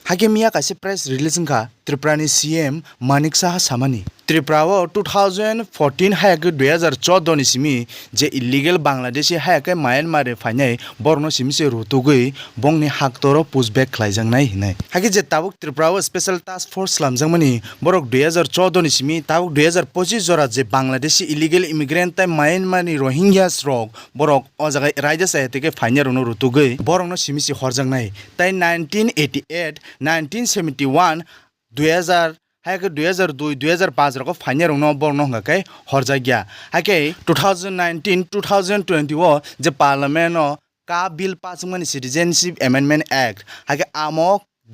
Hake miya kaise press release ka Tripura ni CM Manik Saha samani. Tripura wo 2014 hayake 2014 ni simi je illegal Bangladeshi hayake Myanmar re fainai borno simi se rotugui bongni haktoro pushback khlaijang nai hinai. Hake je tabuk Tripura wo special task force lamjang mani borok 2014 ni simi tabuk 2025 jora je Bangladeshi illegal immigrant tai Myanmar ni Rohingyas rok borok o jaga raija sayateke fainai rono rotugui borok no simi se horjang nai. Tai 1988 1971 2000 हाके 2002 2005 रको फाइनर उनो बर्नो हंगाके हरजागिया हाके 2019 2020 वो जे parliament का bill pass मनि citizenship amendment act हाके आमो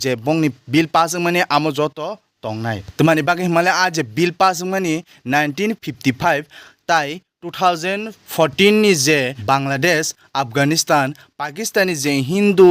जे बंगनि bill pass मनि आमो जतो तंगनाय तमानि बागे हिमालय आ जे bill pass मनि 1955 ताई 2014 नि जे बांग्लादेश अफगानिस्तान पाकिस्तानी जे Hindu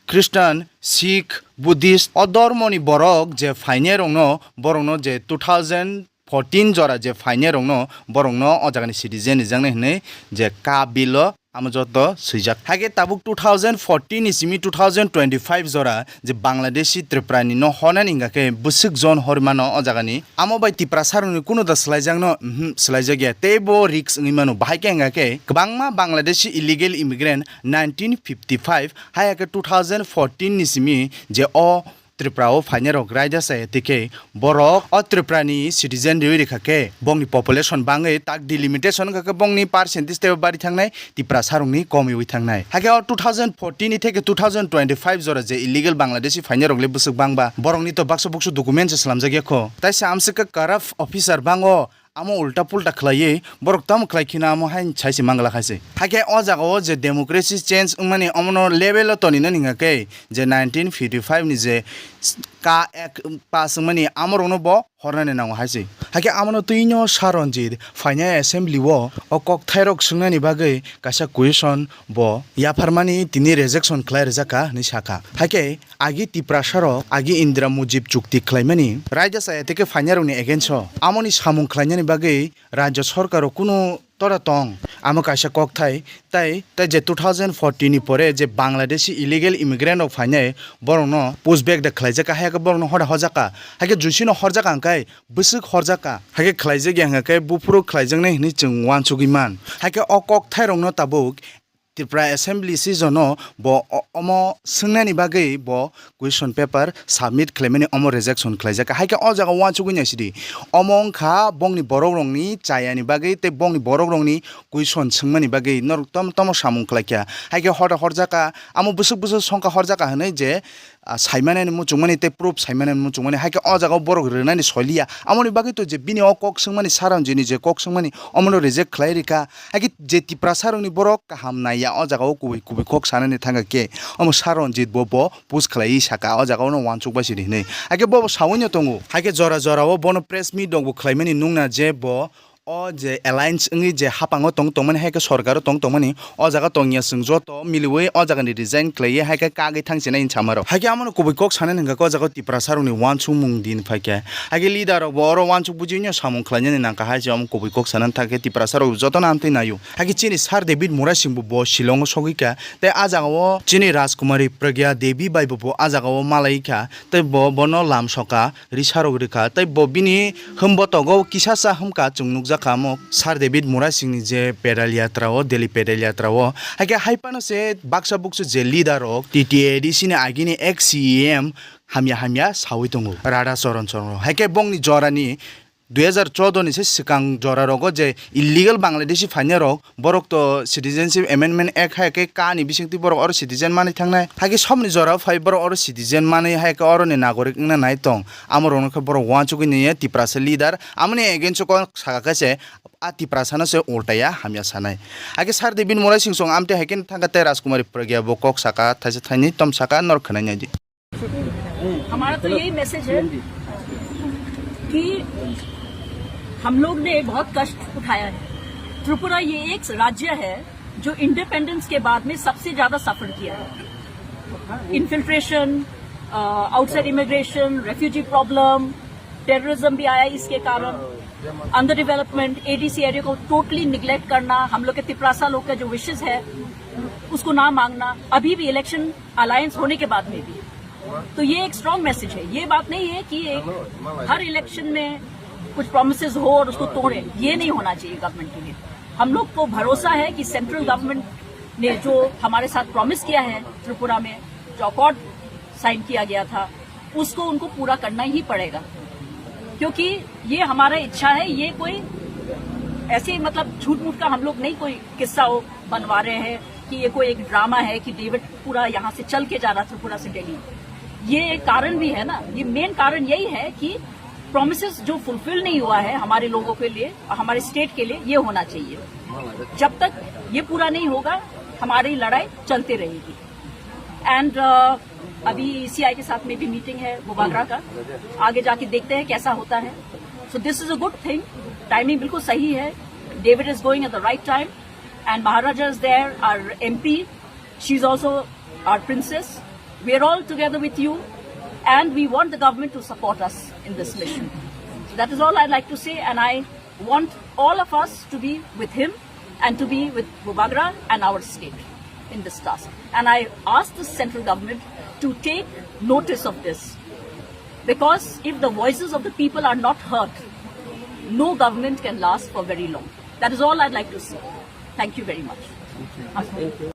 Christian, Sikh, Buddhist, Odormoni Borok, je Fainer no, Borono, je 2014 Jora, je Fainer no, Borono, Ojagani citizen is Jane, je Kabilo, Amazoto, Sijak. Hage Tabuk 2014 is me 2025 Zora, je Bangladeshi Triprani, no Honaningake, Busik Zone Hormano, Ojagani, Amo by Tiprasa, Kuno the Slajano, Slajaga, Tebo, Rix, Nimano, Baikangake, Kabangma, Bangladeshi illegal immigrant, 1955, Hayaka 2014 is me, je o. Tripura o fainer ok raja sayatike borok o Tripura ni citizen dewi khake bongni population bangai tak delimitation ka bongni percentage te bari thangnai Tripura sarungni komi wi thangnai hake o 2014 ni theke 2025 jora je illegal Bangladeshi fainer ok le busuk bangba borongni to bakso buksu documents slamjagya kho tai samse ka corrupt officer bango amo ulta pulta khlaiye borok tam khlaikina amo hain chaisi mangla khaise hake o jaga o je democracy change mani amno level to ni ninga ke je 1955 ni je ka ek pas mani amrono bo hornane nang haise hake amno tuinyo Ranjit faina assembly wo o kok thairok sungnani bagai kasa question bo ya farmani tini rejection khlai rejaka ni saka hake agi Tiprasaro agi Indra Mujib chukti khlaimani raja sayateke faina roni against amoni samung khlainani bagai rajya sarkaro kuno tora tong amo kaisa kok thai tai je 2014 ni pore je Bangladeshi illegal immigrant ok fainai borno pushback da khlaijaka haka borno hoda hojaka hake jusino horjaka angkai busuk horjaka hake khlaijagi angkai bupuro khlaijang ni chung wanchugiman hake okok thai rongno tabuk Tripura assembly season bo omo sungnani bagai bo question paper submit claimani omo rejection khlaijaka haika o jaga wanchugui sidi omong kha bongni borok rongni chayani bagai te bongni borok rongni question sungmani bagai nor tom samung khlaikya haika hoda horjaka amo busuk songka horjaka hanai je saimane mu chungmani te proof saimane mu chungmani haika o jaga borok renani solia amoni bagai to je bini o kok sungmani saranjini je kok sungmani omono reject khlairika haiki je Tripura sarungni borok kaham nai o jaga kubi kok sanani thangake omo Ranjit bobo push khlai saka o jaga no wanchuk basiri nei age bobo sawunyo tongu hake jora o bono press meet dongbo khlaimani nungna je bo o je alliance ngi je hapango tongmani haike sarkaro tongmani o jaga tongya sungjo to miliwe o jaga ni design khlaiye haike kage thangsina in chamaro haike amono kubi kok sanan nga ko jaga Tripura saruni wanchuk mung din phake haike leader ro boro wanchuk bujinyo samung khlainani nangka haje am kubi kok sanan thake Tripura saro joto namte nayu haike chini sar David Murasing bo shillongo sogika te a jaga o chini Rajkumari Pragya Devi bai bo a jaga o malai kha te bo bono lamsoka risaro grika te bo bini humbo togo kisasa humka chungnuk Kamok Sar David Murasing je pedal yatra o Delhi pedal yatra o hake haipano se baksa buksu je leader o TTAD sine agini ex CEM hamya sawitongu rada soron hake bongni jorani 2014 ni se sikang jora rogo je illegal Bangladeshi fainer rok borok to citizenship amendment act hake ka ni bisingti borok or citizen mani thangnai hake somni jora fiber or citizen mani hake or ni nagorik na nai tong amoro ka borok wanchugi ni Tripura leader amni against ko sakakase a Tripura na se ultaya hamya sanai hake Sar David Murasing song amte hake thangate Rajkumari Pragya bokok saka thaise thaini tom saka nor khana ji हमारा तो यही message है कि हम लोग ने बहुत कष्ट उठाया है त्रिपुरा ये एक राज्य है जो इंडिपेंडेंस के बाद में सबसे ज्यादा सफर किया है infiltration outside immigration refugee problem terrorism भी आया इसके कारण अंडर डेवलपमेंट एडीसी एरिया को टोटली निग्लेक्ट करना हम लोग के तिपरासा लोग का जो विशेष है उसको ना मांगना अभी भी इलेक्शन अलायंस होने के बाद में भी तो ये एक स्ट्रॉन्ग मैसेज है। ये बात नहीं है कि एक हर इलेक्शन में कुछ प्रोमिसेस हो और उसको तोड़े, ये नहीं होना चाहिए गवर्नमेंट के लिए। हम लोग को भरोसा है कि सेंट्रल गवर्नमेंट ने जो हमारे साथ प्रॉमिस किया है त्रिपुरा में, जो अकॉर्ड साइन किया गया था, उसको उनको पूरा करना ही पड़ेगा, क्योंकि ये हमारा इच्छा है। ये कोई ऐसे मतलब झूठ मूठ का हम लोग नहीं कोई किस्सा बनवा रहे हैं कि ये कोई एक ड्रामा है कि डेविड पूरा यहाँ से चल के जा रहा त्रिपुरा से दिल्ली। ये कारण भी है ना, ये मेन कारण यही है कि प्रोमिसेस जो फुलफिल नहीं हुआ है हमारे लोगों के लिए, हमारे स्टेट के लिए, ये होना चाहिए। जब तक ये पूरा नहीं होगा हमारी लड़ाई चलती रहेगी। एंड अभी ईसीआई के साथ में भी मीटिंग है बुबागरा का, आगे जाके देखते हैं कैसा होता है। So this is a good thing, timing बिल्कुल सही है। David is going at the right time and Maharaja is there, our MP, she is also our princess. We are all together with you and we want the government to support us in this mission. So that is all I'd like to say, and I want all of us to be with him and to be with Bubagra and our state in this task. And I ask the central government to take notice of this, because if the voices of the people are not heard, no government can last for very long. That is all I'd like to say. Thank you very much.